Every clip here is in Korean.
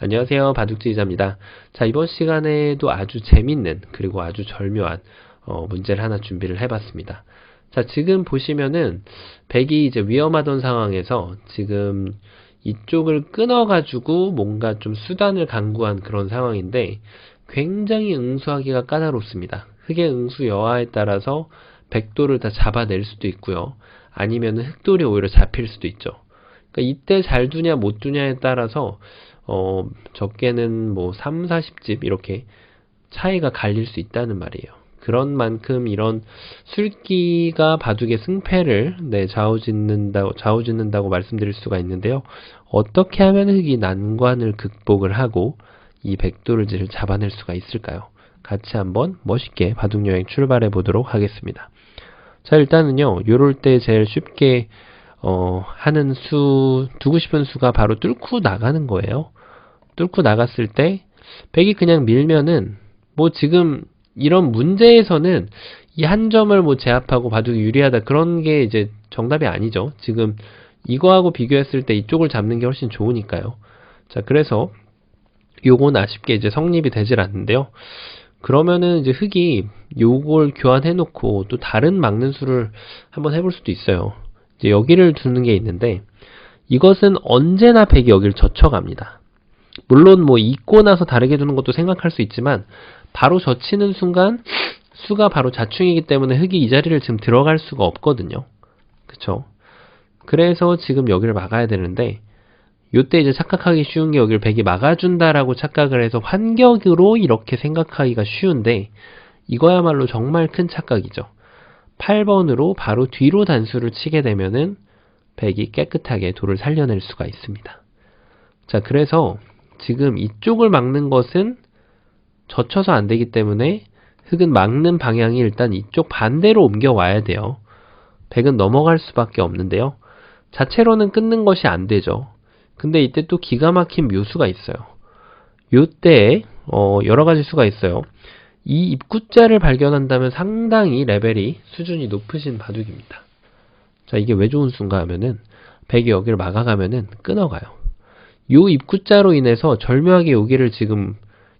안녕하세요. 바둑지휘자입니다. 자, 이번 시간에도 아주 재밌는 그리고 아주 절묘한 문제를 하나 준비를 해봤습니다. 자, 지금 보시면은 백이 이제 위험하던 상황에서 지금 이쪽을 끊어가지고 뭔가 좀 수단을 강구한 그런 상황인데 굉장히 응수하기가 까다롭습니다. 흑의 응수 여하에 따라서 백도를 다 잡아낼 수도 있고요. 아니면 흑돌이 오히려 잡힐 수도 있죠. 그러니까 이때 잘 두냐 못 두냐에 따라서 적게는 뭐 3, 40집 이렇게 차이가 갈릴 수 있다는 말이에요. 그런 만큼 이런 술기가 바둑의 승패를 좌우짓는다고 말씀드릴 수가 있는데요. 어떻게 하면 흑이 난관을 극복을 하고 이 백도를 잡아낼 수가 있을까요? 같이 한번 멋있게 바둑여행 출발해 보도록 하겠습니다. 자, 일단은요, 요럴 때 제일 쉽게 하는 두고 싶은 수가 바로 뚫고 나가는 거예요. 뚫고 나갔을 때 백이 그냥 밀면은 뭐 지금 이런 문제에서는 이 한 점을 뭐 제압하고 바둑이 유리하다 그런 게 이제 정답이 아니죠. 지금 이거하고 비교했을 때 이쪽을 잡는 게 훨씬 좋으니까요. 자, 그래서 요건 아쉽게 이제 성립이 되질 않는데요. 그러면은 이제 흑이 요걸 교환해 놓고 또 다른 막는 수를 한번 해볼 수도 있어요. 이제 여기를 두는 게 있는데 이것은 언제나 백이 여기를 젖혀갑니다. 물론 뭐 잊고 나서 다르게 두는 것도 생각할 수 있지만 바로 젖히는 순간 수가 바로 자충이기 때문에 흑이 이 자리를 지금 들어갈 수가 없거든요. 그쵸? 그래서 지금 여기를 막아야 되는데 요때 이제 착각하기 쉬운 게 여기를 백이 막아준다라고 착각을 해서 환격으로 이렇게 생각하기가 쉬운데 이거야말로 정말 큰 착각이죠. 8번으로 바로 뒤로 단수를 치게 되면은 백이 깨끗하게 돌을 살려낼 수가 있습니다. 자, 그래서 지금 이쪽을 막는 것은 젖혀서 안 되기 때문에 흑은 막는 방향이 일단 이쪽 반대로 옮겨와야 돼요. 백은 넘어갈 수밖에 없는데요. 자체로는 끊는 것이 안 되죠. 근데 이때 또 기가 막힌 묘수가 있어요. 요때 여러 가지 수가 있어요. 이 입구자를 발견한다면 상당히 레벨이 수준이 높으신 바둑입니다. 자, 이게 왜 좋은 수인가 하면은 백이 여기를 막아가면은 끊어가요. 요 입구자로 인해서 절묘하게 여기를 지금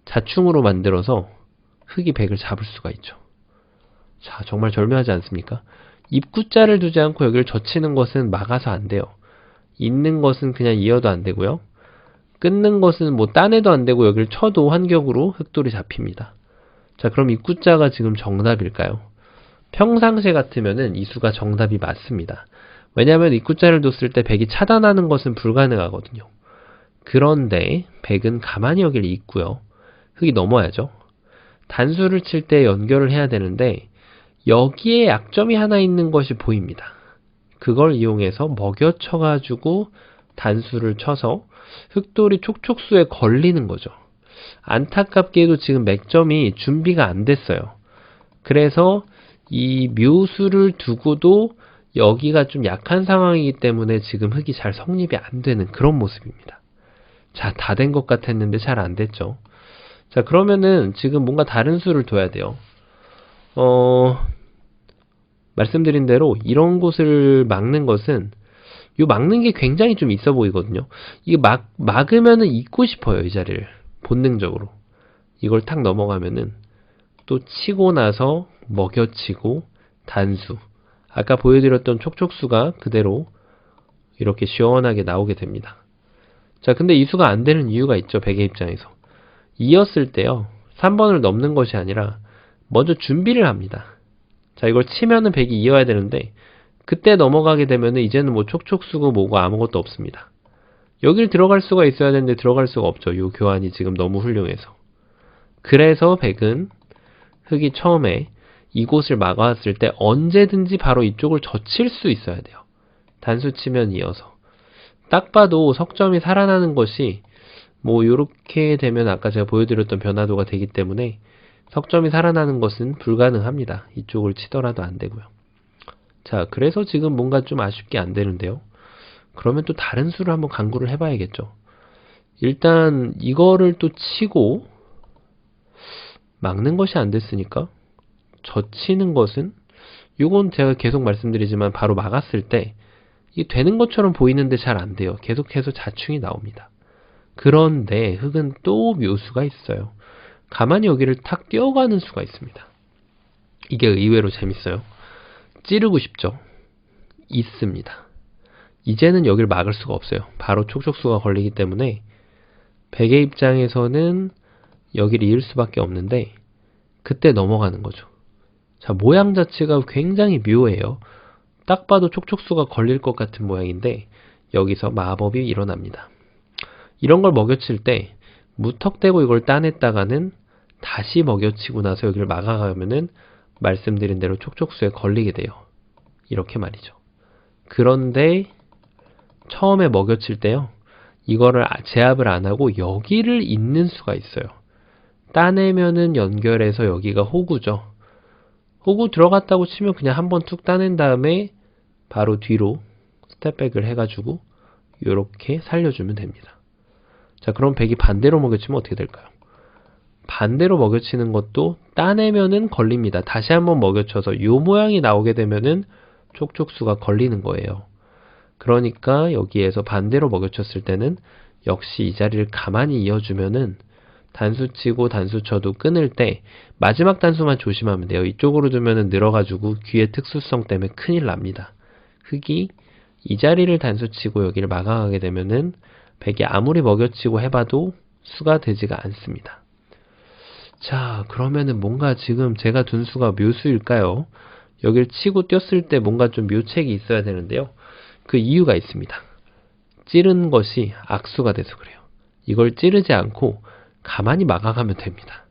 자충으로 만들어서 흑이 백을 잡을 수가 있죠. 자, 정말 절묘하지 않습니까? 입구자를 두지 않고 여기를 젖히는 것은 막아서 안 돼요. 있는 것은 그냥 이어도 안 되고요. 끊는 것은 뭐 따내도 안 되고 여기를 쳐도 환격으로 흑돌이 잡힙니다. 자, 그럼 입구자가 지금 정답일까요? 평상시에 같으면은 이 수가 정답이 맞습니다. 왜냐하면 입구자를 뒀을 때 백이 차단하는 것은 불가능하거든요. 그런데 백은 가만히 여기를 잇고요. 흑이 넘어야죠. 단수를 칠 때 연결을 해야 되는데 여기에 약점이 하나 있는 것이 보입니다. 그걸 이용해서 먹여쳐가지고 단수를 쳐서 흑돌이 촉촉수에 걸리는 거죠. 안타깝게도 지금 맥점이 준비가 안 됐어요. 그래서 이 묘수를 두고도 여기가 좀 약한 상황이기 때문에 지금 흑이 잘 성립이 안 되는 그런 모습입니다. 자, 다 된 것 같았는데 잘 안 됐죠. 자, 그러면은 지금 뭔가 다른 수를 둬야 돼요. 말씀드린 대로 이런 곳을 막는 것은 요 막는 게 굉장히 좀 있어 보이거든요. 이게 막으면은 잊고 싶어요, 이 자리를. 본능적으로. 이걸 탁 넘어가면은 또 치고 나서 먹여치고 단수. 아까 보여드렸던 촉촉수가 그대로 이렇게 시원하게 나오게 됩니다. 자, 근데 이 수가 안 되는 이유가 있죠, 백의 입장에서. 이었을 때요, 3번을 넘는 것이 아니라 먼저 준비를 합니다. 자, 이걸 치면은 백이 이어야 되는데 그때 넘어가게 되면은 이제는 뭐 촉촉수고 뭐고 아무것도 없습니다. 여길 들어갈 수가 있어야 되는데 들어갈 수가 없죠. 이 교환이 지금 너무 훌륭해서. 그래서 백은 흑이 처음에 이곳을 막아왔을 때 언제든지 바로 이쪽을 젖힐 수 있어야 돼요. 단수 치면 이어서. 딱 봐도 석점이 살아나는 것이 뭐 요렇게 되면 아까 제가 보여드렸던 변화도가 되기 때문에 석점이 살아나는 것은 불가능합니다. 이쪽을 치더라도 안 되고요. 자, 그래서 지금 뭔가 좀 아쉽게 안 되는데요. 그러면 또 다른 수를 한번 강구를 해봐야겠죠. 일단 이거를 또 치고 막는 것이 안 됐으니까 젖히는 것은 이건 제가 계속 말씀드리지만 바로 막았을 때 이게 되는 것처럼 보이는데 잘 안 돼요. 계속해서 자충이 나옵니다. 그런데 흙은 또 묘수가 있어요. 가만히 여기를 탁 뛰어가는 수가 있습니다. 이게 의외로 재밌어요. 찌르고 싶죠? 있습니다. 이제는 여기를 막을 수가 없어요. 바로 촉촉수가 걸리기 때문에 백의 입장에서는 여기를 이을 수밖에 없는데 그때 넘어가는 거죠. 자, 모양 자체가 굉장히 묘해요. 딱 봐도 촉촉수가 걸릴 것 같은 모양인데 여기서 마법이 일어납니다. 이런 걸 먹여칠 때 무턱대고 이걸 따냈다가는 다시 먹여치고 나서 여기를 막아가면은 말씀드린 대로 촉촉수에 걸리게 돼요. 이렇게 말이죠. 그런데 처음에 먹여칠 때요. 이거를 제압을 안 하고 여기를 잇는 수가 있어요. 따내면은 연결해서 여기가 호구죠. 호구 들어갔다고 치면 그냥 한번 툭 따낸 다음에 바로 뒤로 스텝백을 해가지고 이렇게 살려주면 됩니다. 자, 그럼 백이 반대로 먹여치면 어떻게 될까요? 반대로 먹여치는 것도 따내면은 걸립니다. 다시 한번 먹여쳐서 이 모양이 나오게 되면은 촉촉수가 걸리는 거예요. 그러니까 여기에서 반대로 먹여쳤을 때는 역시 이 자리를 가만히 이어주면은 단수 치고 단수 쳐도 끊을 때 마지막 단수만 조심하면 돼요. 이쪽으로 두면은 늘어가지고 귀의 특수성 때문에 큰일 납니다. 흙이 이 자리를 단수 치고 여기를 막아가게 되면은 백이 아무리 먹여치고 해봐도 수가 되지가 않습니다. 자, 그러면은 뭔가 지금 제가 둔 수가 묘수일까요? 여기를 치고 뛰었을 때 뭔가 좀 묘책이 있어야 되는데요. 그 이유가 있습니다. 찌른 것이 악수가 돼서 그래요. 이걸 찌르지 않고 가만히 막아가면 됩니다.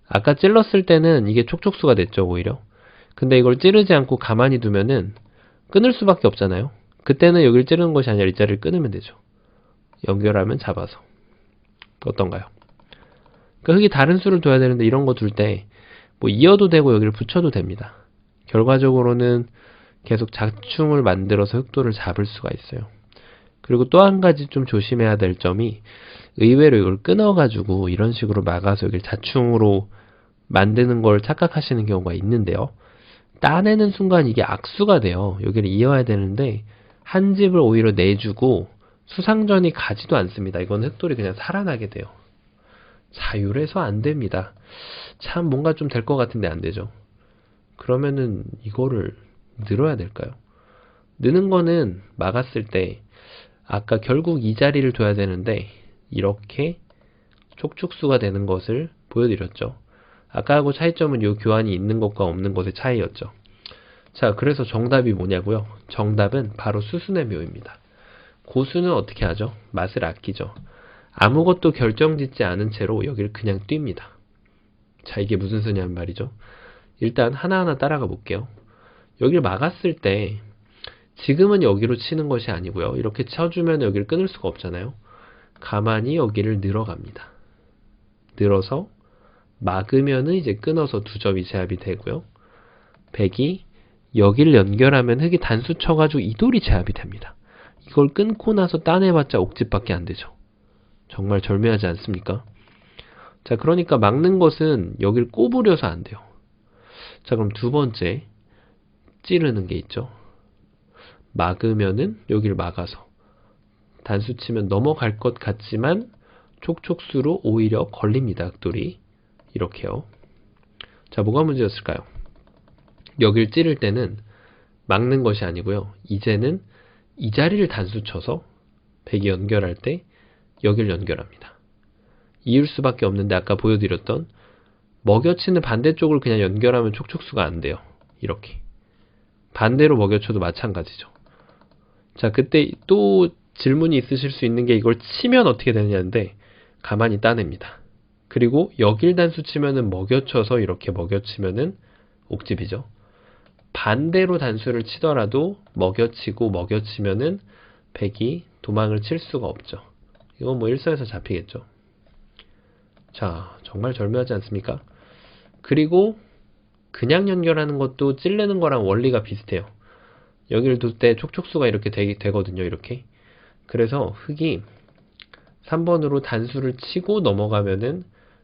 아까 찔렀을 때는 이게 촉촉수가 됐죠, 오히려. 근데 이걸 찌르지 않고 가만히 두면은 끊을 수밖에 없잖아요. 그때는 여기를 찌르는 것이 아니라 이 자리를 끊으면 되죠. 연결하면 잡아서. 어떤가요? 그 흙이 다른 수를 둬야 되는데 이런 거 둘 때 뭐 이어도 되고 여기를 붙여도 됩니다. 결과적으로는 계속 작충을 만들어서 흑도를 잡을 수가 있어요. 그리고 또 한 가지 좀 조심해야 될 점이 의외로 이걸 끊어가지고 이런 식으로 막아서 여기를 자충으로 만드는 걸 착각하시는 경우가 있는데요. 따내는 순간 이게 악수가 돼요. 여기를 이어야 되는데 한 집을 오히려 내주고 수상전이 가지도 않습니다. 이건 흑돌이 그냥 살아나게 돼요. 자율해서 안 됩니다. 참 뭔가 좀 될 것 같은데 안 되죠. 그러면은 이거를 늘어야 될까요? 느는 거는 막았을 때 아까 결국 이 자리를 둬야 되는데 이렇게 촉촉수가 되는 것을 보여드렸죠. 아까하고 차이점은 이 교환이 있는 것과 없는 것의 차이였죠. 자, 그래서 정답이 뭐냐고요? 정답은 바로 수순의 묘입니다. 고수는 어떻게 하죠? 맛을 아끼죠. 아무것도 결정짓지 않은 채로 여기를 그냥 뜁니다. 자, 이게 무슨 소리냐는 말이죠. 일단 하나하나 따라가 볼게요. 여기를 막았을 때 지금은 여기로 치는 것이 아니고요. 이렇게 쳐주면 여기를 끊을 수가 없잖아요. 가만히 여기를 늘어갑니다. 늘어서 막으면은 이제 끊어서 두 점이 제압이 되고요. 백이 여기를 연결하면 흙이 단수 쳐가지고 이 돌이 제압이 됩니다. 이걸 끊고 나서 따내봤자 옥집밖에 안 되죠. 정말 절묘하지 않습니까? 자, 그러니까 막는 것은 여기를 꼬부려서 안 돼요. 자, 그럼 두 번째 찌르는 게 있죠. 막으면은 여기를 막아서 단수 치면 넘어갈 것 같지만 촉촉수로 오히려 걸립니다. 흑돌이 이렇게요. 자, 뭐가 문제였을까요? 여기를 찌를 때는 막는 것이 아니고요. 이제는 이 자리를 단수 쳐서 백이 연결할 때 여기를 연결합니다. 이을 수밖에 없는데 아까 보여드렸던 먹여치는 반대쪽을 그냥 연결하면 촉촉수가 안 돼요. 이렇게 반대로 먹여쳐도 마찬가지죠. 자, 그때 또 질문이 있으실 수 있는 게 이걸 치면 어떻게 되느냐인데 가만히 따냅니다. 그리고 여길 단수 치면은 먹여쳐서 이렇게 먹여치면은 옥집이죠. 반대로 단수를 치더라도 먹여치고 먹여치면은 백이 도망을 칠 수가 없죠. 이건 뭐 일서에서 잡히겠죠. 자, 정말 절묘하지 않습니까? 그리고 그냥 연결하는 것도 찌르는 거랑 원리가 비슷해요. 여기를 둘 때 촉촉수가 이렇게 되거든요. 이렇게. 그래서 흙이 3번으로 단수를 치고 넘어가면은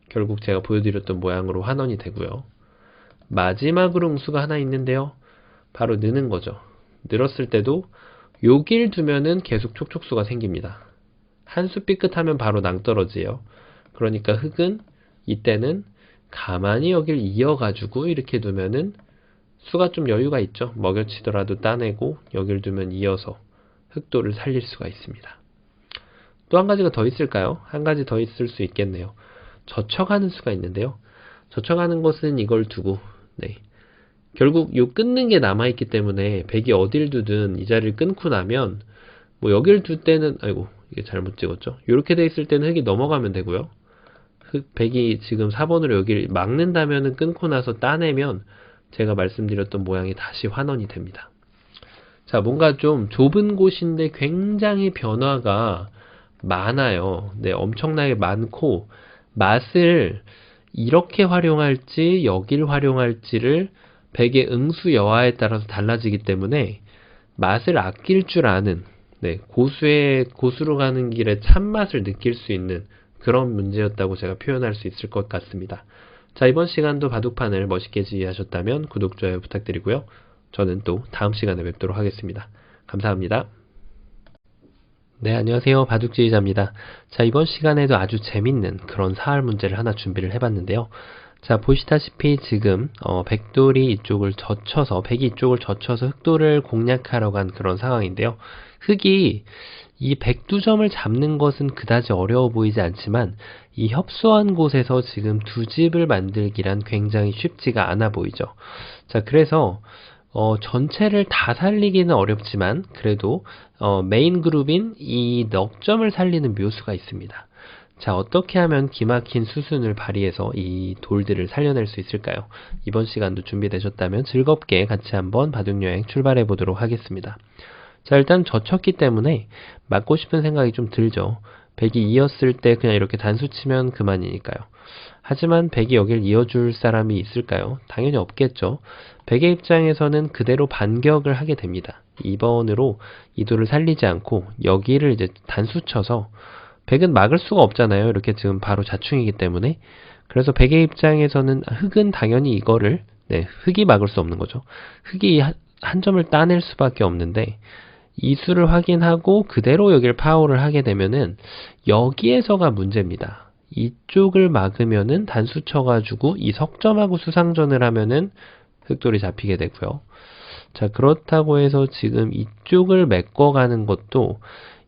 결국 제가 보여드렸던 모양으로 환원이 되고요. 마지막으로 응수가 하나 있는데요. 바로 느는 거죠. 늘었을 때도 여길 두면은 계속 촉촉수가 생깁니다. 한 수 삐끗하면 바로 낭떠러지예요. 그러니까 흙은 이때는 가만히 여길 이어가지고 이렇게 두면은 수가 좀 여유가 있죠. 먹여치더라도 따내고 여길 두면 이어서 흙돌을 살릴 수가 있습니다. 또 한 가지가 더 있을까요? 한 가지 더 있을 수 있겠네요. 젖혀가는 수가 있는데요. 젖혀가는 것은 이걸 두고 결국 요 끊는 게 남아있기 때문에 백이 어딜 두든 이 자리를 끊고 나면 뭐 여길 둘 때는 아이고 이게 잘못 찍었죠. 이렇게 돼 있을 때는 흙이 넘어가면 되고요. 백이 지금 4번으로 여기를 막는다면은 끊고 나서 따내면 제가 말씀드렸던 모양이 다시 환원이 됩니다. 자, 뭔가 좀 좁은 곳인데 굉장히 변화가 많아요. 네, 엄청나게 많고 맛을 이렇게 활용할지 여길 활용할지를 백의 응수 여하에 따라서 달라지기 때문에 맛을 아낄 줄 아는 고수로 가는 길에 참맛을 느낄 수 있는 그런 문제였다고 제가 표현할 수 있을 것 같습니다. 자, 이번 시간도 바둑판을 멋있게 지휘하셨다면 구독, 좋아요 부탁드리고요. 저는 또 다음 시간에 뵙도록 하겠습니다. 감사합니다. 네, 안녕하세요. 바둑지휘자입니다. 자, 이번 시간에도 아주 재밌는 그런 사활 문제를 하나 준비를 해봤는데요. 자, 보시다시피 지금 백돌이 이쪽을 젖혀서 백이 이쪽을 젖혀서 흑돌을 공략하려고 한 그런 상황인데요. 흑이 이 백두점을 잡는 것은 그다지 어려워 보이지 않지만 이 협소한 곳에서 지금 두 집을 만들기란 굉장히 쉽지가 않아 보이죠. 자, 그래서 전체를 다 살리기는 어렵지만 그래도 메인 그룹인 이 넉 점을 살리는 묘수가 있습니다. 자, 어떻게 하면 기막힌 수순을 발휘해서 이 돌들을 살려낼 수 있을까요? 이번 시간도 준비되셨다면 즐겁게 같이 한번 바둑여행 출발해 보도록 하겠습니다. 자, 일단 젖혔기 때문에 맞고 싶은 생각이 좀 들죠. 백이 이었을 때 그냥 이렇게 단수 치면 그만이니까요. 하지만 백이 여길 이어줄 사람이 있을까요? 당연히 없겠죠. 백의 입장에서는 그대로 반격을 하게 됩니다. 2번으로 이 돌을 살리지 않고 여기를 이제 단수 쳐서 백은 막을 수가 없잖아요. 이렇게 지금 바로 자충이기 때문에. 그래서 백의 입장에서는 흑은 당연히 이거를 흑이 막을 수 없는 거죠. 흑이 한 점을 따낼 수밖에 없는데 이 수를 확인하고 그대로 여기를 파워를 하게 되면은 여기에서가 문제입니다. 이쪽을 막으면은 단수 쳐가지고 이 석점하고 수상전을 하면은 흑돌이 잡히게 되고요. 자, 그렇다고 해서 지금 이쪽을 메꿔가는 것도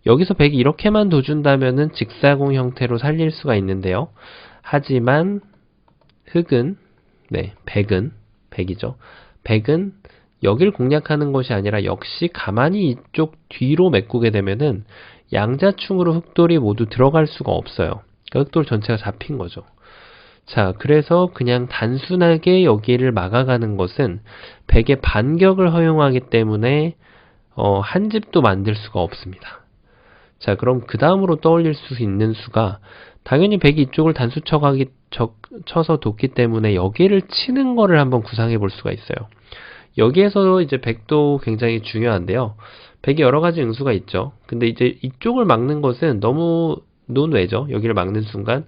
여기서 백이 이렇게만 둬준다면은 직사공 형태로 살릴 수가 있는데요. 하지만 흑은 백이죠. 백은 여길 공략하는 것이 아니라 역시 가만히 이쪽 뒤로 메꾸게 되면은 양자충으로 흑돌이 모두 들어갈 수가 없어요. 그러니까 흑돌 전체가 잡힌 거죠. 자, 그래서 그냥 단순하게 여기를 막아가는 것은 백의 반격을 허용하기 때문에 한 집도 만들 수가 없습니다. 자, 그럼 그 다음으로 떠올릴 수 있는 수가 당연히 백이 이쪽을 단수 쳐서 뒀기 때문에 여기를 치는 거를 한번 구상해 볼 수가 있어요. 여기에서 이제 백도 굉장히 중요한데요. 백이 여러 가지 응수가 있죠. 근데 이제 이쪽을 막는 것은 너무 논외죠. 여기를 막는 순간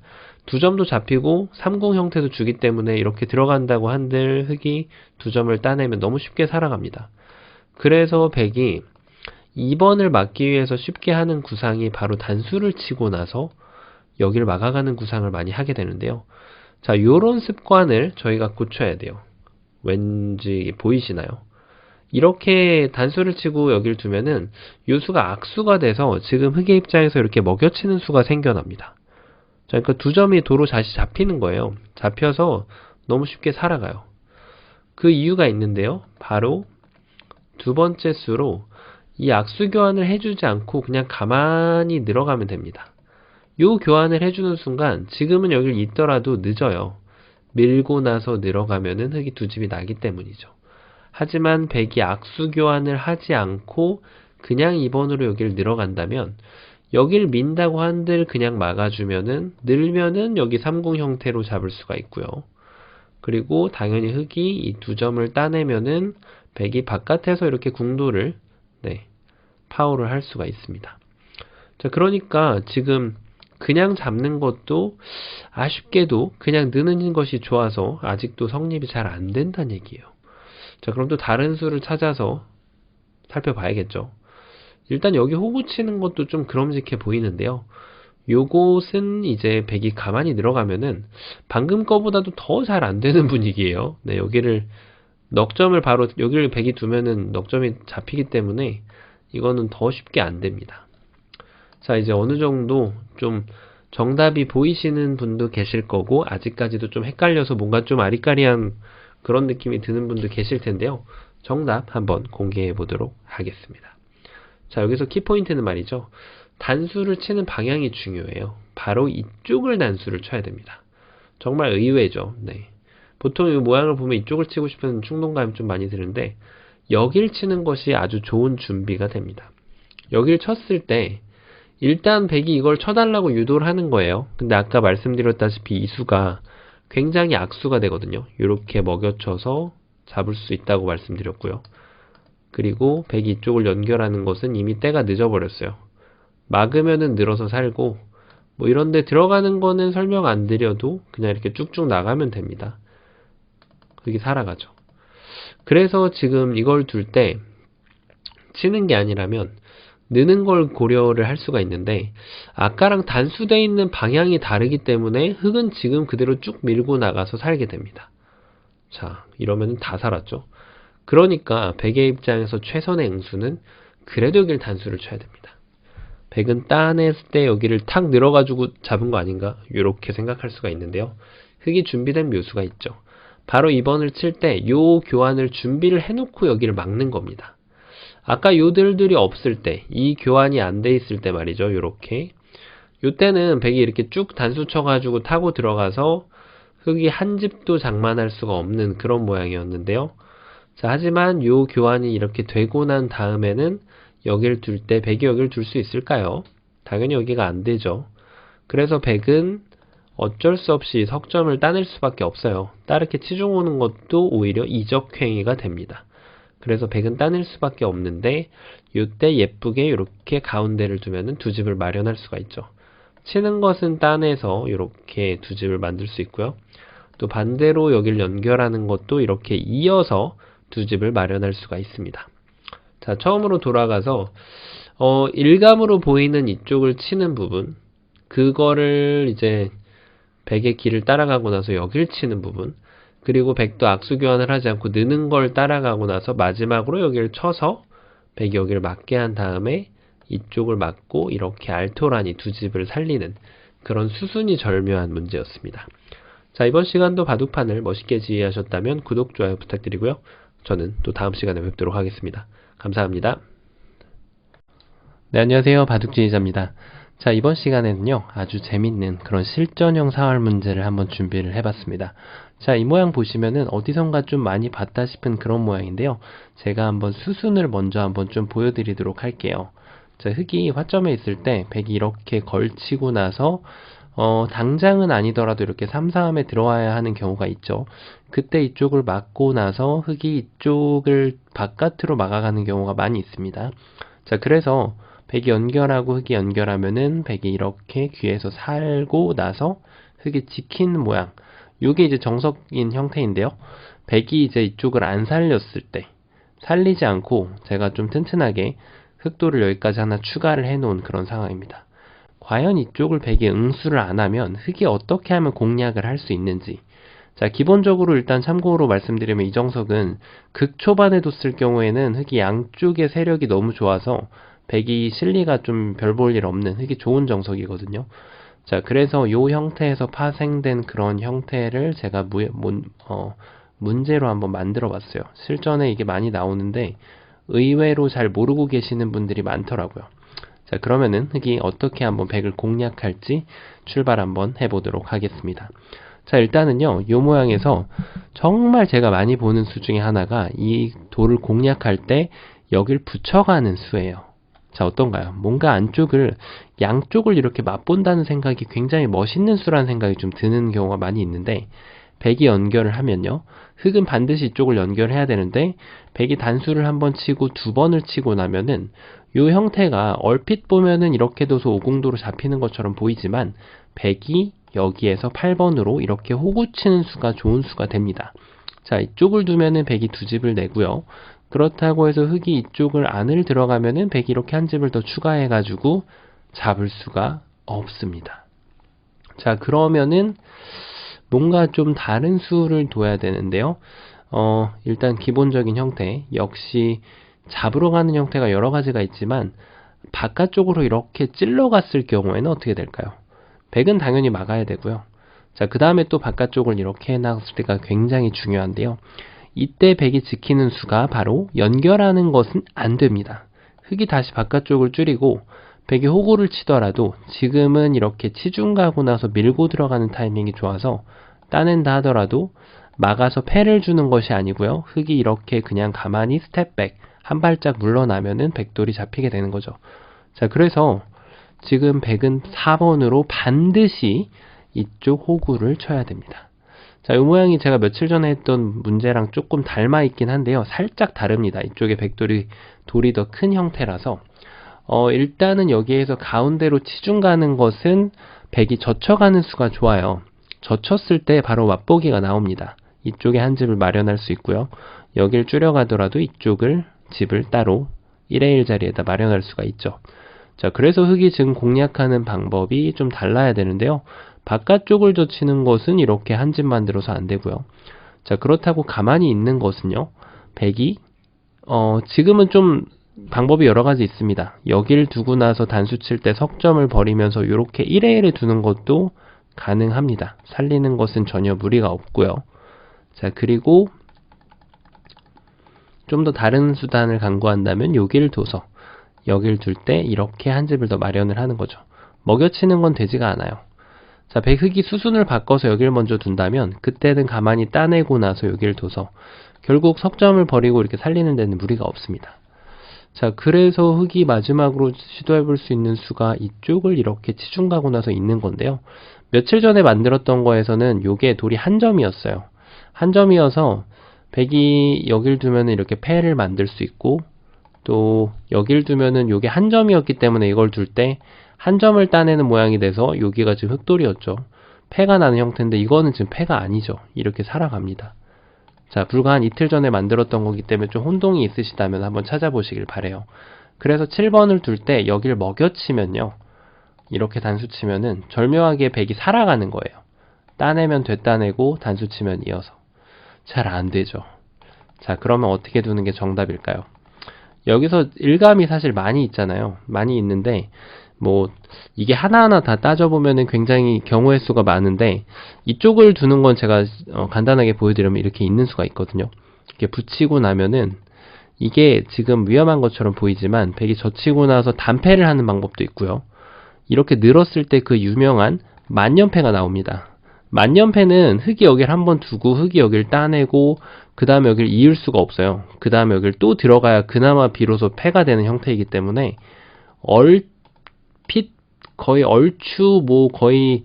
두 점도 잡히고 3공 형태도 주기 때문에 이렇게 들어간다고 한들 흑이 두 점을 따내면 너무 쉽게 살아갑니다. 그래서 백이 2번을 막기 위해서 쉽게 하는 구상이 바로 단수를 치고 나서 여기를 막아가는 구상을 많이 하게 되는데요. 자, 요런 습관을 저희가 고쳐야 돼요. 왠지 보이시나요? 이렇게 단수를 치고 여기를 두면은 요 수가 악수가 돼서 지금 흑의 입장에서 이렇게 먹여치는 수가 생겨납니다. 자, 그러니까 두 점이 도로 다시 잡히는 거예요. 잡혀서 너무 쉽게 살아가요. 그 이유가 있는데요. 바로 두 번째 수로 이 악수 교환을 해주지 않고 그냥 가만히 늘어가면 됩니다. 요 교환을 해주는 순간 지금은 여길 있더라도 늦어요. 밀고 나서 늘어가면은 흑이 두 집이 나기 때문이죠. 하지만 백이 악수 교환을 하지 않고 그냥 2번으로 여기를 늘어간다면 여기를 민다고 한들 그냥 막아주면은 늘면은 여기 3공 형태로 잡을 수가 있고요. 그리고 당연히 흑이 이 두 점을 따내면은 백이 바깥에서 이렇게 궁도를 파워를 할 수가 있습니다. 자, 그러니까 지금 그냥 잡는 것도 아쉽게도 그냥 느는 것이 좋아서 아직도 성립이 잘 안 된다는 얘기예요. 자, 그럼 또 다른 수를 찾아서 살펴봐야겠죠. 일단 여기 호구 치는 것도 좀 그럼직해 보이는데요. 요것은 이제 백이 가만히 들어가면은 방금 거보다도 더 잘 안 되는 분위기예요. 네, 여기를 넉점을 바로 여기를 백이 두면은 넉점이 잡히기 때문에 이거는 더 쉽게 안 됩니다. 자, 이제 어느 정도 좀 정답이 보이시는 분도 계실 거고, 아직까지도 좀 헷갈려서 뭔가 좀 아리까리한 그런 느낌이 드는 분도 계실 텐데요. 정답 한번 공개해 보도록 하겠습니다. 자, 여기서 키포인트는 말이죠. 단수를 치는 방향이 중요해요. 바로 이쪽을 단수를 쳐야 됩니다. 정말 의외죠. 네. 보통 이 모양을 보면 이쪽을 치고 싶은 충동감이 좀 많이 드는데, 여길 치는 것이 아주 좋은 준비가 됩니다. 여길 쳤을 때 일단 백이 이걸 쳐달라고 유도를 하는 거예요. 근데 아까 말씀드렸다시피 이 수가 굉장히 악수가 되거든요. 이렇게 먹여쳐서 잡을 수 있다고 말씀드렸고요. 그리고 백이 이쪽을 연결하는 것은 이미 때가 늦어버렸어요. 막으면은 늘어서 살고, 뭐 이런데 들어가는 거는 설명 안 드려도 그냥 이렇게 쭉쭉 나가면 됩니다. 그게 살아가죠. 그래서 지금 이걸 둘 때 치는 게 아니라면 느는 걸 고려를 할 수가 있는데, 아까랑 단수되어 있는 방향이 다르기 때문에 흑은 지금 그대로 쭉 밀고 나가서 살게 됩니다. 자, 이러면 다 살았죠. 그러니까 백의 입장에서 최선의 응수는 그래도 여길 단수를 쳐야 됩니다. 백은 따냈을 때 여기를 탁 늘어가지고 잡은 거 아닌가? 이렇게 생각할 수가 있는데요. 흑이 준비된 묘수가 있죠. 바로 2번을 칠 때 요 교환을 준비를 해놓고 여기를 막는 겁니다. 아까 요 들들이 없을 때, 이 교환이 안 돼 있을 때 말이죠. 요렇게. 요때는 백이 이렇게 쭉 단수 쳐가지고 타고 들어가서 흑이 한 집도 장만할 수가 없는 그런 모양이었는데요. 자, 하지만 요 교환이 이렇게 되고 난 다음에는 여기를 둘 때 백이 여기를 둘 수 있을까요? 당연히 여기가 안 되죠. 그래서 백은 어쩔 수 없이 석점을 따낼 수밖에 없어요. 따르게 치중 오는 것도 오히려 이적행위가 됩니다. 그래서 백은 따낼 수밖에 없는데, 이때 예쁘게 이렇게 가운데를 두면은 두 집을 마련할 수가 있죠. 치는 것은 따내서 이렇게 두 집을 만들 수 있고요. 또 반대로 여기를 연결하는 것도 이렇게 이어서 두 집을 마련할 수가 있습니다. 자, 처음으로 돌아가서 일감으로 보이는 이쪽을 치는 부분, 그거를 이제 백의 길을 따라가고 나서 여길 치는 부분, 그리고 백도 악수 교환을 하지 않고 느는 걸 따라가고 나서 마지막으로 여기를 쳐서 백이 여기를 맞게 한 다음에 이쪽을 맞고 이렇게 알토란이 두 집을 살리는 그런 수순이 절묘한 문제였습니다. 자, 이번 시간도 바둑판을 멋있게 지휘하셨다면 구독, 좋아요 부탁드리고요. 저는 또 다음 시간에 뵙도록 하겠습니다. 감사합니다. 네, 안녕하세요. 바둑지휘자입니다. 자, 이번 시간에는요, 아주 재밌는 그런 실전형 사활 문제를 한번 준비를 해봤습니다. 자, 이 모양 보시면은 어디선가 좀 많이 봤다 싶은 그런 모양인데요. 제가 한번 수순을 먼저 한번 좀 보여드리도록 할게요. 자, 흑이 화점에 있을 때 백이 이렇게 걸치고 나서 당장은 아니더라도 이렇게 3-4함에 들어와야 하는 경우가 있죠. 그때 이쪽을 막고 나서 흑이 이쪽을 바깥으로 막아가는 경우가 많이 있습니다. 자, 그래서 백이 연결하고 흑이 연결하면은 백이 이렇게 귀에서 살고 나서 흑이 지키는 모양. 요게 이제 정석인 형태인데요. 백이 이제 이쪽을 안 살렸을 때, 살리지 않고 제가 좀 튼튼하게 흑도를 여기까지 하나 추가를 해 놓은 그런 상황입니다. 과연 이쪽을 백이 응수를 안 하면 흑이 어떻게 하면 공략을 할 수 있는지. 자, 기본적으로 일단 참고로 말씀드리면 이 정석은 극 초반에 뒀을 경우에는 흑이 양쪽의 세력이 너무 좋아서 백이 실리가 좀 별 볼 일 없는 흑이 좋은 정석이거든요. 자, 그래서 이 형태에서 파생된 그런 형태를 제가 문제로 한번 만들어 봤어요. 실전에 이게 많이 나오는데 의외로 잘 모르고 계시는 분들이 많더라고요. 자, 그러면은 흑이 어떻게 한번 백을 공략할지 출발 한번 해보도록 하겠습니다. 자, 일단은요, 이 모양에서 정말 제가 많이 보는 수 중에 하나가 이 돌을 공략할 때 여길 붙여가는 수예요. 자, 어떤가요? 뭔가 안쪽을, 양쪽을 이렇게 맛본다는 생각이 굉장히 멋있는 수라는 생각이 좀 드는 경우가 많이 있는데, 백이 연결을 하면요, 흑은 반드시 이쪽을 연결해야 되는데, 백이 단수를 한번 치고 두 번을 치고 나면은 이 형태가 얼핏 보면은 이렇게 둬서 오공도로 잡히는 것처럼 보이지만 백이 여기에서 8번으로 이렇게 호구 치는 수가 좋은 수가 됩니다. 자, 이쪽을 두면은 백이 두 집을 내고요. 그렇다고 해서 흙이 이쪽을 안을 들어가면은 백이 이렇게 한 집을 더 추가해 가지고 잡을 수가 없습니다. 자, 그러면은 뭔가 좀 다른 수를 둬야 되는데요. 일단 기본적인 형태, 역시 잡으러 가는 형태가 여러 가지가 있지만 바깥쪽으로 이렇게 찔러갔을 경우에는 어떻게 될까요? 백은 당연히 막아야 되고요. 자, 그 다음에 또 바깥쪽을 이렇게 해놨을 때가 굉장히 중요한데요. 이때 백이 지키는 수가 바로 연결하는 것은 안 됩니다. 흙이 다시 바깥쪽을 줄이고 백이 호구를 치더라도 지금은 이렇게 치중 가고 나서 밀고 들어가는 타이밍이 좋아서 따낸다 하더라도 막아서 패를 주는 것이 아니고요. 흙이 이렇게 그냥 가만히 스텝백 한 발짝 물러나면은 백돌이 잡히게 되는 거죠. 자, 그래서 지금 백은 4번으로 반드시 이쪽 호구를 쳐야 됩니다. 자, 이 모양이 제가 며칠 전에 했던 문제랑 조금 닮아 있긴 한데요. 살짝 다릅니다. 이쪽에 백돌이 돌이 더 큰 형태라서 일단은 여기에서 가운데로 치중 가는 것은 백이 젖혀가는 수가 좋아요. 젖혔을 때 바로 맛보기가 나옵니다. 이쪽에 한 집을 마련할 수 있고요. 여길 줄여가더라도 이쪽을 집을 따로 1의 1자리에다 마련할 수가 있죠. 자, 그래서 흙이 지금 공략하는 방법이 좀 달라야 되는데요. 바깥쪽을 젖히는 것은 이렇게 한 집 만들어서 안 되고요. 자, 그렇다고 가만히 있는 것은요. 백이 지금은 좀 방법이 여러 가지 있습니다. 여길 두고 나서 단수 칠 때 석점을 버리면서 이렇게 1의 1에 두는 것도 가능합니다. 살리는 것은 전혀 무리가 없고요. 자, 그리고 좀 더 다른 수단을 강구한다면 여기를 둬서 여길 둘 때 이렇게 한 집을 더 마련을 하는 거죠. 먹여치는 건 되지가 않아요. 자, 백흙이 수순을 바꿔서 여기를 먼저 둔다면 그때는 가만히 따내고 나서 여기를 둬서 결국 석점을 버리고 이렇게 살리는 데는 무리가 없습니다. 자, 그래서 흙이 마지막으로 시도해 볼 수 있는 수가 이쪽을 이렇게 치중 가고 나서 있는 건데요. 며칠 전에 만들었던 거에서는 요게 돌이 한 점이었어요. 한 점이어서 백이 여길 두면은 이렇게 패를 만들 수 있고 또 여길 두면은 요게 한 점이었기 때문에 이걸 둘 때 한 점을 따내는 모양이 돼서 여기가 지금 흙돌이었죠. 패가 나는 형태인데 이거는 지금 패가 아니죠. 이렇게 살아갑니다. 자, 불과 한 이틀 전에 만들었던 거기 때문에 좀 혼동이 있으시다면 한번 찾아보시길 바래요. 그래서 7번을 둘 때 여길 먹여치면요. 이렇게 단수 치면은 절묘하게 백이 살아가는 거예요. 따내면 되따내고 단수 치면 이어서. 잘 안 되죠. 자, 그러면 어떻게 두는 게 정답일까요? 여기서 일감이 사실 많이 있잖아요. 많이 있는데 뭐 이게 하나하나 다 따져보면은 굉장히 경우의 수가 많은데 이쪽을 두는 건 제가 간단하게 보여드리면 이렇게 있는 수가 있거든요. 이렇게 붙이고 나면은 이게 지금 위험한 것처럼 보이지만 백이 젖히고 나서 단패를 하는 방법도 있고요. 이렇게 늘었을 때 그 유명한 만년패가 나옵니다. 만년패는 흙이 여기를 한번 두고 흙이 여기를 따내고 그 다음에 여기를 이을 수가 없어요. 그 다음에 여기를 또 들어가야 그나마 비로소 패가 되는 형태이기 때문에 얼핏 거의 얼추 뭐 거의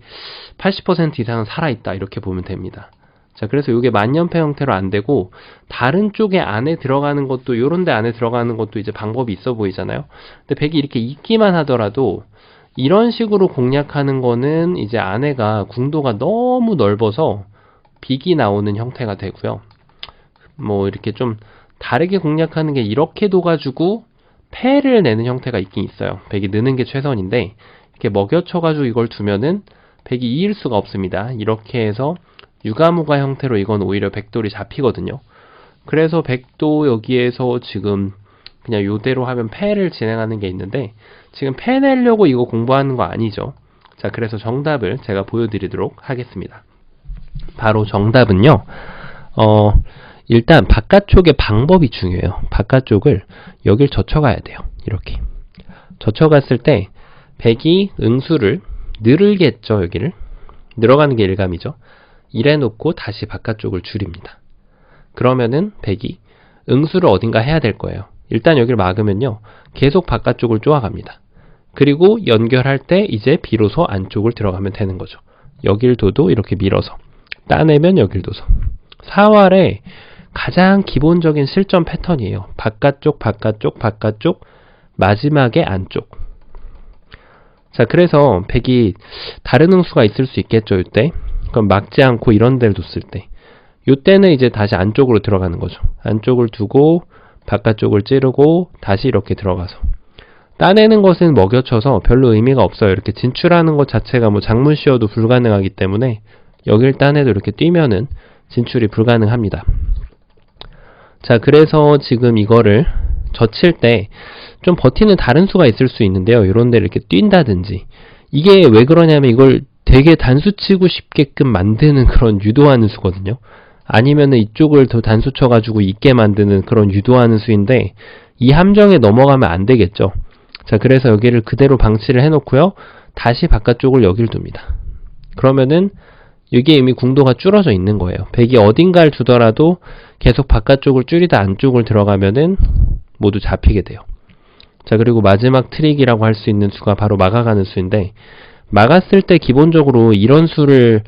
80% 이상은 살아있다 이렇게 보면 됩니다. 자, 그래서 이게 만년패 형태로 안 되고 다른 쪽에 안에 들어가는 것도 요런 데 안에 들어가는 것도 이제 방법이 있어 보이잖아요. 근데 백이 이렇게 있기만 하더라도 이런 식으로 공략하는 거는 이제 안에가 궁도가 너무 넓어서 빅이 나오는 형태가 되고요. 뭐 이렇게 좀 다르게 공략하는 게 이렇게 둬가지고 패를 내는 형태가 있긴 있어요. 백이 느는 게 최선인데 이렇게 먹여쳐가지고 이걸 두면은 백이 이을 수가 없습니다. 이렇게 해서 유가무가 형태로 이건 오히려 백돌이 잡히거든요. 그래서 백도 여기에서 지금 그냥 요대로 하면 패를 진행하는 게 있는데 지금 패 내려고 이거 공부하는 거 아니죠. 자, 그래서 정답을 제가 보여드리도록 하겠습니다. 바로 정답은요. 일단 바깥쪽의 방법이 중요해요. 바깥쪽을 여길 젖혀가야 돼요. 이렇게 젖혀갔을 때 백이 응수를 늘겠죠. 여기를 늘어가는 게 일감이죠. 이래 놓고 다시 바깥쪽을 줄입니다. 그러면은 백이 응수를 어딘가 해야 될 거예요. 일단 여기를 막으면요. 계속 바깥쪽을 쪼아갑니다. 그리고 연결할 때 이제 비로소 안쪽을 들어가면 되는 거죠. 여길 둬도 이렇게 밀어서 따내면 여길 둬서 4활의 가장 기본적인 실전 패턴이에요. 바깥쪽, 바깥쪽, 바깥쪽, 마지막에 안쪽. 자, 그래서 백이 다른 응수가 있을 수 있겠죠. 이때 그럼 막지 않고 이런 데를 뒀을 때 이때는 이제 다시 안쪽으로 들어가는 거죠. 안쪽을 두고 바깥쪽을 찌르고 다시 이렇게 들어가서 따내는 것은 먹여쳐서 별로 의미가 없어요. 이렇게 진출하는 것 자체가 뭐 장문 씌워도 불가능하기 때문에 여길 따내도 이렇게 뛰면은 진출이 불가능합니다. 자, 그래서 지금 이거를 젖힐 때 좀 버티는 다른 수가 있을 수 있는데요. 이런 데를 이렇게 뛴다든지. 이게 왜 그러냐면 이걸 되게 단수 치고 싶게끔 만드는 그런 유도하는 수거든요. 아니면은 이쪽을 더 단수 쳐가지고 있게 만드는 그런 유도하는 수인데 이 함정에 넘어가면 안 되겠죠. 자, 그래서 여기를 그대로 방치를 해놓고요. 다시 바깥쪽을 여길 둡니다. 그러면은 이게 이미 궁도가 줄어져 있는 거예요. 백이 어딘가를 두더라도 계속 바깥쪽을 줄이다 안쪽을 들어가면은 모두 잡히게 돼요. 자, 그리고 마지막 트릭이라고 할 수 있는 수가 바로 막아가는 수인데 막았을 때 기본적으로 이런 수를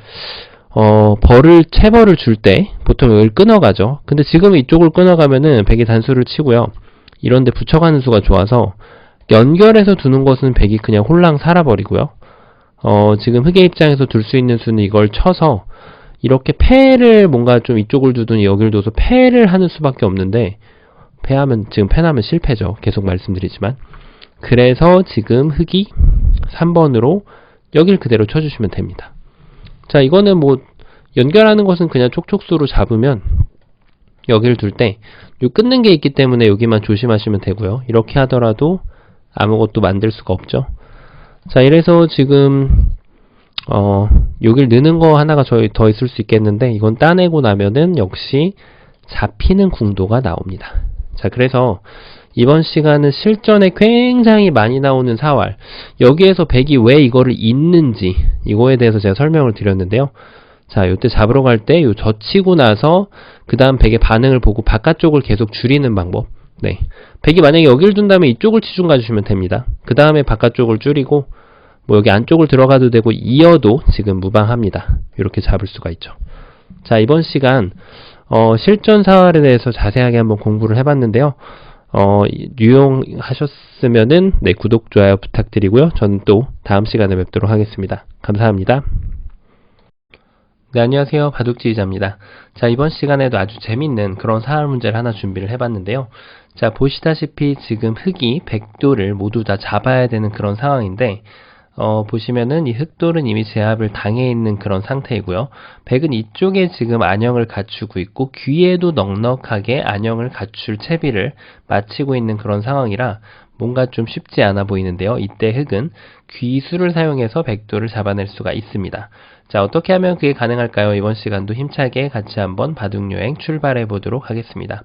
체벌을 줄 때 보통 여기를 끊어가죠. 근데 지금 이쪽을 끊어가면은 백이 단수를 치고요. 이런데 붙여가는 수가 좋아서 연결해서 두는 것은 백이 그냥 홀랑 살아버리고요. 지금 흑의 입장에서 둘 수 있는 수는 이걸 쳐서 이렇게 패를 뭔가 좀 이쪽을 두든 여기를 둬서 패를 하는 수밖에 없는데 지금 패하면 실패죠. 계속 말씀드리지만. 그래서 지금 흑이 3번으로 여길 그대로 쳐주시면 됩니다. 자, 이거는 뭐 연결하는 것은 그냥 촉촉수로 잡으면 여기를 둘 때 요 끊는 게 있기 때문에 여기만 조심하시면 되고요. 이렇게 하더라도 아무것도 만들 수가 없죠. 자, 이래서 지금 여길 넣는 거 하나가 더 있을 수 있겠는데 이건 따내고 나면은 역시 잡히는 궁도가 나옵니다. 자, 그래서 이번 시간은 실전에 굉장히 많이 나오는 사활, 여기에서 백이 왜 이거를 잇는지 이거에 대해서 제가 설명을 드렸는데요. 자, 요때 잡으러 갈 때 요 젖히고 나서 그 다음 백의 반응을 보고 바깥쪽을 계속 줄이는 방법. 네, 백이 만약에 여기를 둔다면 이쪽을 치중 가주시면 됩니다. 그 다음에 바깥쪽을 줄이고 뭐 여기 안쪽을 들어가도 되고 이어도 지금 무방합니다. 이렇게 잡을 수가 있죠. 자, 이번 시간 실전 사활에 대해서 자세하게 한번 공부를 해봤는데요. 유용하셨으면은 네, 구독, 좋아요 부탁드리고요. 저는 또 다음 시간에 뵙도록 하겠습니다. 감사합니다. 네, 안녕하세요. 바둑지휘자입니다. 자, 이번 시간에도 아주 재밌는 그런 사활 문제를 하나 준비를 해봤는데요. 자, 보시다시피 지금 흑이 백도를 모두 다 잡아야 되는 그런 상황인데 보시면은 이 흑돌은 이미 제압을 당해 있는 그런 상태이고요. 백은 이쪽에 지금 안형을 갖추고 있고 귀에도 넉넉하게 안형을 갖출 채비를 마치고 있는 그런 상황이라 뭔가 좀 쉽지 않아 보이는데요. 이때 흑은 귀수를 사용해서 백도를 잡아낼 수가 있습니다. 자, 어떻게 하면 그게 가능할까요? 이번 시간도 힘차게 같이 한번 바둑여행 출발해 보도록 하겠습니다.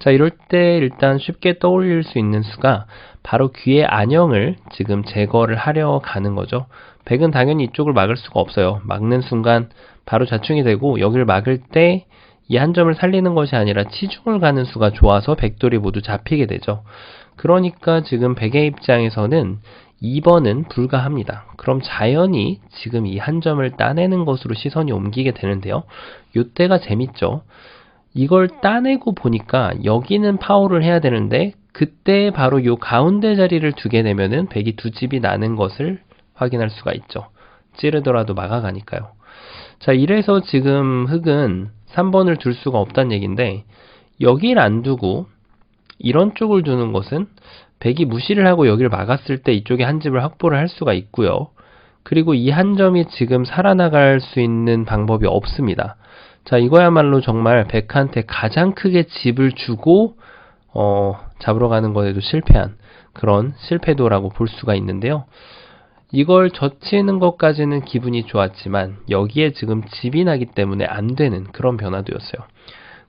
자, 이럴 때 일단 쉽게 떠올릴 수 있는 수가 바로 귀의 안형을 지금 제거를 하려 가는 거죠. 백은 당연히 이쪽을 막을 수가 없어요. 막는 순간 바로 자충이 되고 여기를 막을 때 이 한 점을 살리는 것이 아니라 치중을 가는 수가 좋아서 백돌이 모두 잡히게 되죠. 그러니까 지금 백의 입장에서는 2번은 불가합니다. 그럼 자연히 지금 이 한 점을 따내는 것으로 시선이 옮기게 되는데요. 요때가 재밌죠. 이걸 따내고 보니까 여기는 파워를 해야 되는데 그때 바로 요 가운데 자리를 두게 되면은 백이 두 집이 나는 것을 확인할 수가 있죠. 찌르더라도 막아가니까요. 자, 이래서 지금 흑은 3번을 둘 수가 없다는 얘기인데 여기를 안 두고 이런 쪽을 두는 것은 백이 무시를 하고 여기를 막았을 때 이쪽에 한 집을 확보를 할 수가 있고요. 그리고 이 한 점이 지금 살아나갈 수 있는 방법이 없습니다. 자, 이거야말로 정말 백한테 가장 크게 집을 주고 잡으러 가는 것에도 실패한 그런 실패도라고 볼 수가 있는데요. 이걸 젖히는 것까지는 기분이 좋았지만 여기에 지금 집이 나기 때문에 안 되는 그런 변화도였어요.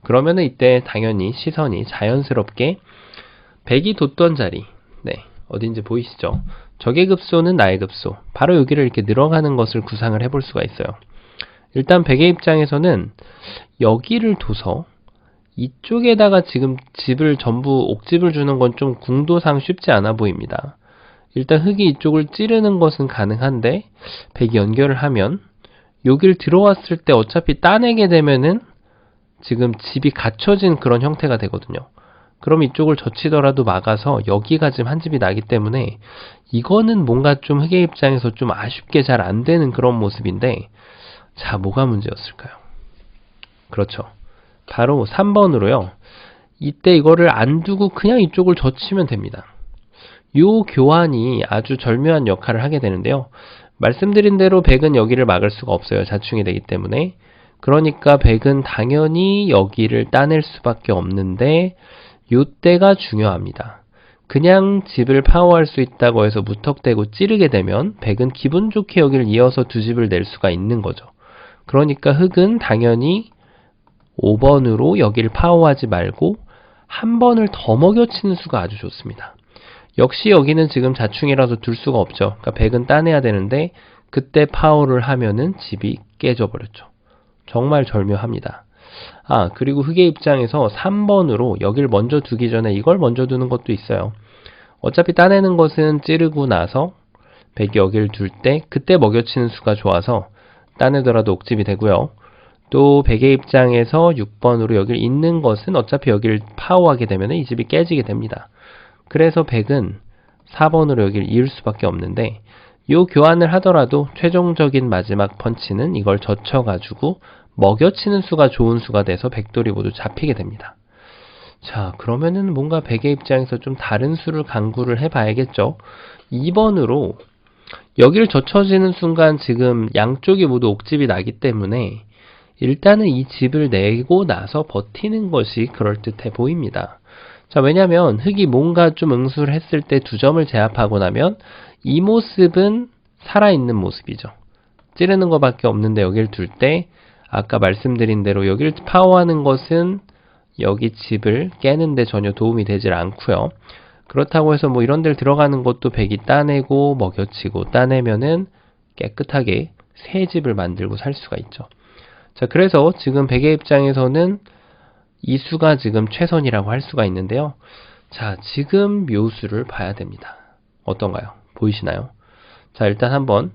그러면은 이때 당연히 시선이 자연스럽게 백이 뒀던 자리, 네, 어딘지 보이시죠? 적의 급소는 나의 급소, 바로 여기를 이렇게 늘어가는 것을 구상을 해볼 수가 있어요. 일단 백의 입장에서는 여기를 둬서 이쪽에다가 지금 집을 전부 옥집을 주는 건 좀 궁도상 쉽지 않아 보입니다. 일단 흑이 이쪽을 찌르는 것은 가능한데 백이 연결을 하면 여기를 들어왔을 때 어차피 따내게 되면은 지금 집이 갖춰진 그런 형태가 되거든요. 그럼 이쪽을 젖히더라도 막아서 여기가 지금 한 집이 나기 때문에 이거는 뭔가 좀 흑의 입장에서 좀 아쉽게 잘 안 되는 그런 모습인데, 자, 뭐가 문제였을까요? 그렇죠. 바로 3번으로요. 이때 이거를 안 두고 그냥 이쪽을 젖히면 됩니다. 요 교환이 아주 절묘한 역할을 하게 되는데요. 말씀드린 대로 100은 여기를 막을 수가 없어요. 자충이 되기 때문에. 그러니까 100은 당연히 여기를 따낼 수밖에 없는데 요때가 중요합니다. 그냥 집을 파워할 수 있다고 해서 무턱대고 찌르게 되면 100은 기분 좋게 여기를 이어서 두 집을 낼 수가 있는 거죠. 그러니까 흑은 당연히 5번으로 여기를 파워하지 말고 한 번을 더 먹여치는 수가 아주 좋습니다. 역시 여기는 지금 자충이라서 둘 수가 없죠. 그러니까 100은 따내야 되는데 그때 파워를 하면은 집이 깨져버렸죠. 정말 절묘합니다. 그리고 흑의 입장에서 3번으로 여길 먼저 두기 전에 이걸 먼저 두는 것도 있어요. 어차피 따내는 것은 찌르고 나서 100이 여길 둘 때 그때 먹여치는 수가 좋아서 따내더라도 옥집이 되고요. 또 100의 입장에서 6번으로 여길 있는 것은 어차피 여기를 파워하게 되면 이 집이 깨지게 됩니다. 그래서 100은 4번으로 여기를 이을 수밖에 없는데 이 교환을 하더라도 최종적인 마지막 펀치는 이걸 젖혀가지고 먹여치는 수가 좋은 수가 돼서 백돌이 모두 잡히게 됩니다. 자, 그러면은 뭔가 100의 입장에서 좀 다른 수를 강구를 해봐야겠죠. 2번으로 여기를 젖혀지는 순간 지금 양쪽이 모두 옥집이 나기 때문에 일단은 이 집을 내고 나서 버티는 것이 그럴듯해 보입니다. 자, 왜냐면 흑이 뭔가 좀 응수를 했을 때 두 점을 제압하고 나면 이 모습은 살아있는 모습이죠. 찌르는 것밖에 없는데 여길 둘 때 아까 말씀드린 대로 여길 파워하는 것은 여기 집을 깨는데 전혀 도움이 되질 않고요. 그렇다고 해서 뭐 이런 데를 들어가는 것도 100이 따내고 먹여치고 따내면은 깨끗하게 새 집을 만들고 살 수가 있죠. 자, 그래서 지금 100의 입장에서는 이 수가 지금 최선이라고 할 수가 있는데요. 자, 지금 묘수를 봐야 됩니다. 어떤가요? 보이시나요? 자, 일단 한번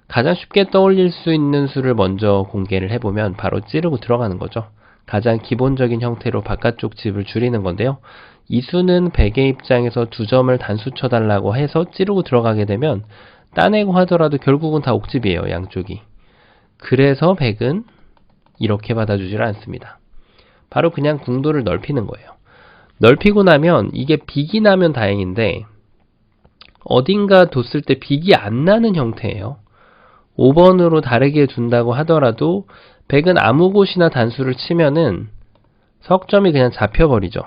가장 쉽게 떠올릴 수 있는 수를 먼저 공개를 해보면 바로 찌르고 들어가는 거죠. 가장 기본적인 형태로 바깥쪽 집을 줄이는 건데요. 이 수는 100의 입장에서 두 점을 단수 쳐달라고 해서 찌르고 들어가게 되면 따내고 하더라도 결국은 다 옥집이에요. 양쪽이. 그래서 100은 이렇게 받아주질 않습니다. 바로 그냥 궁도를 넓히는 거예요. 넓히고 나면 이게 빅이 나면 다행인데 어딘가 뒀을 때 빅이 안 나는 형태예요. 5번으로 다르게 둔다고 하더라도 100은 아무 곳이나 단수를 치면은 석점이 그냥 잡혀버리죠.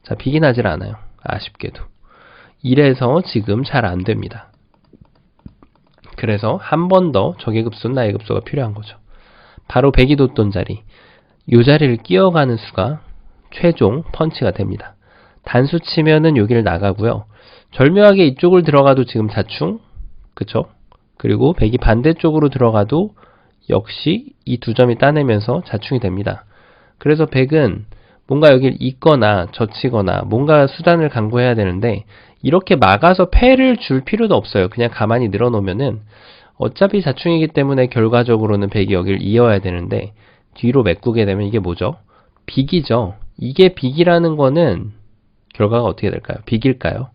자, 빅이 나질 않아요. 아쉽게도. 이래서 지금 잘 안 됩니다. 그래서 한 번 더 적의 급수, 나의 급수가 필요한 거죠. 바로 100이 뒀던 자리. 이 자리를 끼어가는 수가 최종 펀치가 됩니다. 단수 치면은 여기를 나가고요. 절묘하게 이쪽을 들어가도 지금 자충, 그쵸? 그리고 100이 반대쪽으로 들어가도 역시 이 두 점이 따내면서 자충이 됩니다. 그래서 100은 뭔가 여길 잇거나 젖히거나 뭔가 수단을 강구해야 되는데 이렇게 막아서 패를 줄 필요도 없어요. 그냥 가만히 늘어놓으면은 어차피 자충이기 때문에 결과적으로는 100이 여기를 이어야 되는데 뒤로 메꾸게 되면 이게 뭐죠? 빅이죠. 이게 빅이라는 거는 결과가 어떻게 될까요? 빅일까요?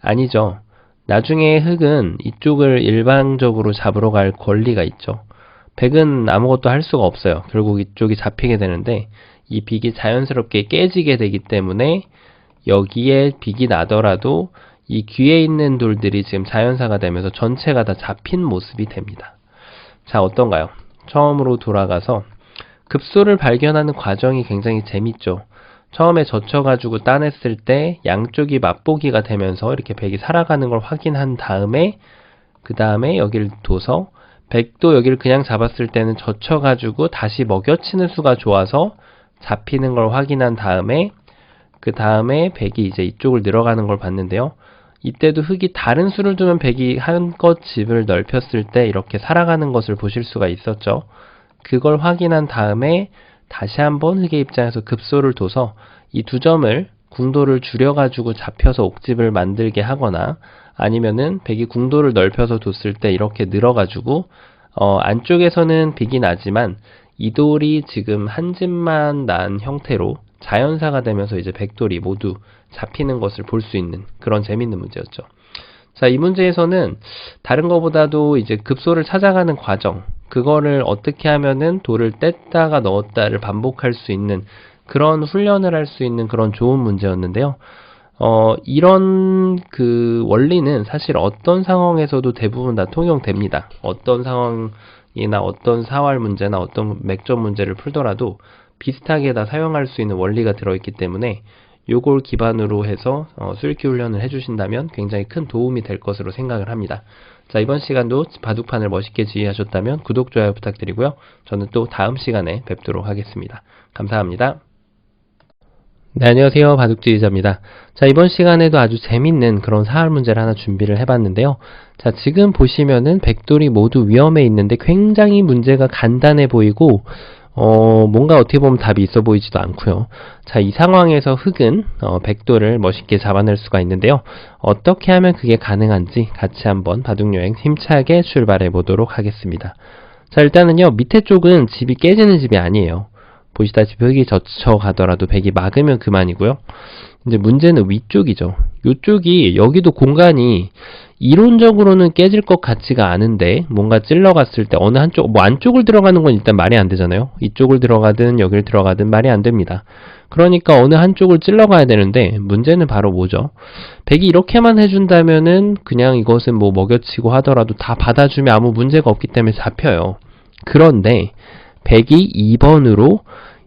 아니죠. 나중에 흑은 이쪽을 일방적으로 잡으러 갈 권리가 있죠. 100은 아무것도 할 수가 없어요. 결국 이쪽이 잡히게 되는데 이 빅이 자연스럽게 깨지게 되기 때문에 여기에 빅이 나더라도 이 귀에 있는 돌들이 지금 자연사가 되면서 전체가 다 잡힌 모습이 됩니다. 자, 어떤가요? 처음으로 돌아가서 급소를 발견하는 과정이 굉장히 재밌죠. 처음에 젖혀가지고 따냈을 때 양쪽이 맛보기가 되면서 이렇게 100이 살아가는 걸 확인한 다음에 그 다음에 여기를 둬서 100도 여기를 그냥 잡았을 때는 젖혀가지고 다시 먹여치는 수가 좋아서 잡히는 걸 확인한 다음에 그 다음에 100이 이제 이쪽을 늘어가는 걸 봤는데요. 이때도 흑이 다른 수를 두면 100이 한껏 집을 넓혔을 때 이렇게 살아가는 것을 보실 수가 있었죠. 그걸 확인한 다음에 다시 한번 흑의 입장에서 급소를 둬서 이 두 점을 궁도를 줄여가지고 잡혀서 옥집을 만들게 하거나 아니면은 100이 궁도를 넓혀서 뒀을 때 이렇게 늘어가지고 안쪽에서는 빅이 나지만 이 돌이 지금 한 집만 난 형태로 자연사가 되면서 이제 100돌이 모두 잡히는 것을 볼 수 있는 그런 재밌는 문제였죠. 자, 이 문제에서는 다른 것보다도 이제 급소를 찾아가는 과정, 그거를 어떻게 하면은 돌을 뗐다가 넣었다를 반복할 수 있는 그런 훈련을 할 수 있는 그런 좋은 문제였는데요. 이런 그 원리는 사실 어떤 상황에서도 대부분 다 통용됩니다. 어떤 상황이나 어떤 사활 문제나 어떤 맥점 문제를 풀더라도 비슷하게 다 사용할 수 있는 원리가 들어있기 때문에 요걸 기반으로 해서 수익기 훈련을 해주신다면 굉장히 큰 도움이 될 것으로 생각을 합니다. 자, 이번 시간도 바둑판을 멋있게 지휘하셨다면 구독, 좋아요 부탁드리고요. 저는 또 다음 시간에 뵙도록 하겠습니다. 감사합니다. 네, 안녕하세요. 바둑지휘자입니다. 자, 이번 시간에도 아주 재밌는 그런 사활 문제를 하나 준비를 해봤는데요. 자, 지금 보시면은 백돌이 모두 위험해 있는데 굉장히 문제가 간단해 보이고 뭔가 어떻게 보면 답이 있어 보이지도 않고요. 자, 이 상황에서 흑은 백돌을 멋있게 잡아낼 수가 있는데요. 어떻게 하면 그게 가능한지 같이 한번 바둑여행 힘차게 출발해 보도록 하겠습니다. 자, 일단은요, 밑에 쪽은 집이 깨지는 집이 아니에요. 보시다시피 흑이 젖혀가더라도 백이 막으면 그만이고요. 이제 문제는 위쪽이죠. 이쪽이 여기도 공간이 이론적으로는 깨질 것 같지가 않은데 뭔가 찔러갔을 때 어느 한쪽, 뭐 안쪽을 들어가는 건 일단 말이 안 되잖아요. 이쪽을 들어가든 여길 들어가든 말이 안 됩니다. 그러니까 어느 한쪽을 찔러가야 되는데 문제는 바로 뭐죠? 백이 이렇게만 해준다면은 그냥 이것은 뭐 먹여치고 하더라도 다 받아주면 아무 문제가 없기 때문에 잡혀요. 그런데 백이 2번으로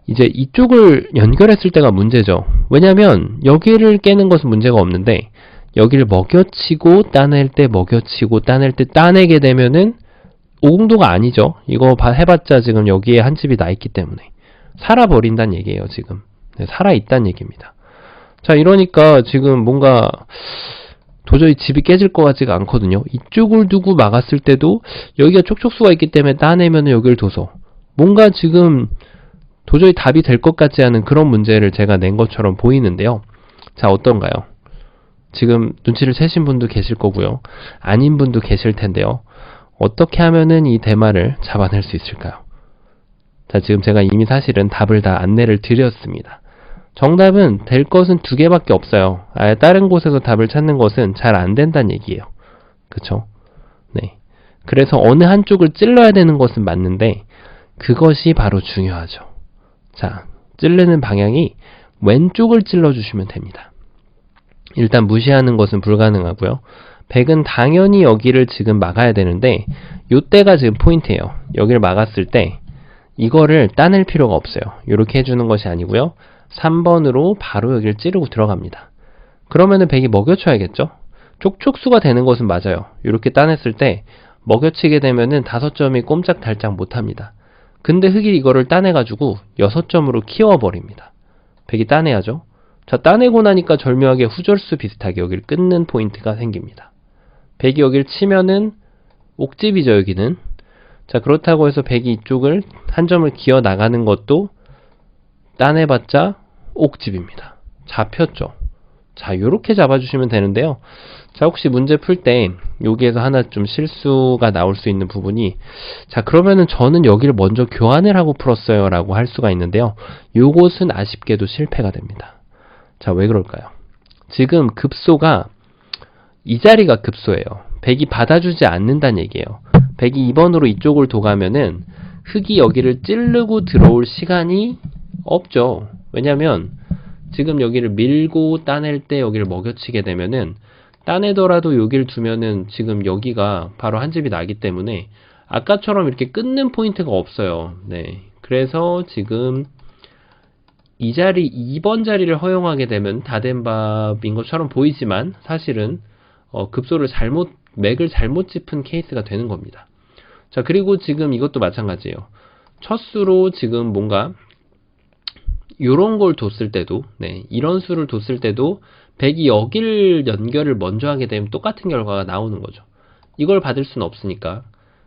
이제 이쪽을 연결했을 때가 문제죠. 왜냐면 여기를 깨는 것은 문제가 없는데 여기를 먹여치고 따낼 때 먹여치고 따낼 때 따내게 되면은 오공도가 아니죠. 이거 해봤자 지금 여기에 한 집이 나 있기 때문에 살아버린다는 얘기예요. 지금 살아있다는 얘기입니다. 자, 이러니까 지금 뭔가 도저히 집이 깨질 것 같지가 않거든요. 이쪽을 두고 막았을 때도 여기가 촉촉수가 있기 때문에 따내면 여기를 둬서 뭔가 지금 도저히 답이 될 것 같지 않은 그런 문제를 제가 낸 것처럼 보이는데요. 자, 어떤가요? 지금 눈치를 채신 분도 계실 거고요. 아닌 분도 계실 텐데요. 어떻게 하면은 이 대마를 잡아낼 수 있을까요? 자, 지금 제가 이미 사실은 답을 다 안내를 드렸습니다. 정답은 될 것은 두 개밖에 없어요. 아예 다른 곳에서 답을 찾는 것은 잘 안 된다는 얘기예요. 그쵸? 네. 그래서 어느 한쪽을 찔러야 되는 것은 맞는데 그것이 바로 중요하죠. 자, 찌르는 방향이 왼쪽을 찔러주시면 됩니다. 일단 무시하는 것은 불가능하고요. 백은 당연히 여기를 지금 막아야 되는데 요때가 지금 포인트예요. 여기를 막았을 때 이거를 따낼 필요가 없어요. 이렇게 해주는 것이 아니고요. 3번으로 바로 여기를 찌르고 들어갑니다. 그러면은 백이 먹여쳐야겠죠? 촉촉수가 되는 것은 맞아요. 이렇게 따냈을 때 먹여치게 되면은 5점이 꼼짝달짝 못합니다. 근데 흑이 이거를 따내가지고 6점으로 키워버립니다. 백이 따내야죠. 자, 따내고 나니까 절묘하게 후절수 비슷하게 여기를 끊는 포인트가 생깁니다. 백이 여기를 치면은 옥집이죠, 여기는. 자, 그렇다고 해서 백이 이쪽을 한 점을 기어 나가는 것도 따내봤자 옥집입니다. 잡혔죠. 자, 요렇게 잡아주시면 되는데요. 자, 혹시 문제 풀 때 여기에서 하나 좀 실수가 나올 수 있는 부분이, 자, 그러면은 저는 여기를 먼저 교환을 하고 풀었어요 라고 할 수가 있는데요. 요것은 아쉽게도 실패가 됩니다. 자, 왜 그럴까요? 지금 급소가 이 자리가 급소예요. 백이 받아주지 않는다는 얘기예요. 백이 2번으로 이쪽을 도가면은 흑이 여기를 찌르고 들어올 시간이 없죠. 왜냐면 지금 여기를 밀고 따낼 때 여기를 먹여치게 되면은 따내더라도 여기를 두면은 지금 여기가 바로 한 집이 나기 때문에 아까처럼 이렇게 끊는 포인트가 없어요. 네. 그래서 지금 이 자리 2번 자리를 허용하게 되면 다 된 밥인 것처럼 보이지만 사실은 급소를 맥을 잘못 짚은 케이스가 되는 겁니다. 자, 그리고 지금 이것도 마찬가지예요. 첫 수로 지금 뭔가 요런 걸 뒀을 때도, 네, 이런 수를 뒀을 때도 백이 여기를 연결을 먼저 하게 되면 똑같은 결과가 나오는 거죠. 이걸 받을 수는 없으니까.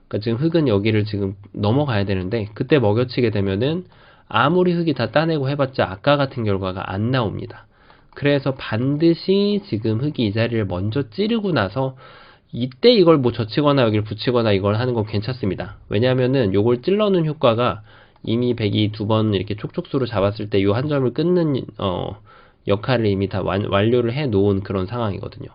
그러니까 지금 흑은 여기를 지금 넘어가야 되는데 그때 먹여치게 되면은 아무리 흑이 다 따내고 해봤자 아까 같은 결과가 안 나옵니다. 그래서 반드시 지금 흑이 이 자리를 먼저 찌르고 나서 이때 이걸 뭐 젖히거나 여기를 붙이거나 이걸 하는 건 괜찮습니다. 왜냐면은 요걸 찔러놓은 효과가 이미 백이 2번 이렇게 촉촉수로 잡았을 때 요 한 점을 끊는 역할을 이미 다 완료를 해 놓은 그런 상황이거든요.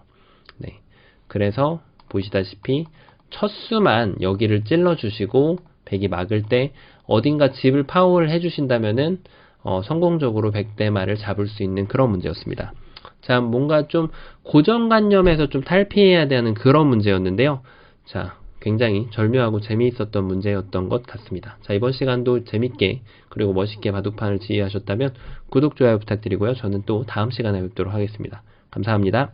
네. 그래서 보시다시피 첫 수만 여기를 찔러 주시고 백이 막을 때 어딘가 집을 파워를 해 주신다면은 성공적으로 100대마를 잡을 수 있는 그런 문제였습니다. 자, 뭔가 좀 고정관념에서 좀 탈피해야 되는 그런 문제였는데요. 자, 굉장히 절묘하고 재미있었던 문제였던 것 같습니다. 자, 이번 시간도 재밌게 그리고 멋있게 바둑판을 지휘하셨다면 구독, 좋아요 부탁드리고요. 저는 또 다음 시간에 뵙도록 하겠습니다. 감사합니다.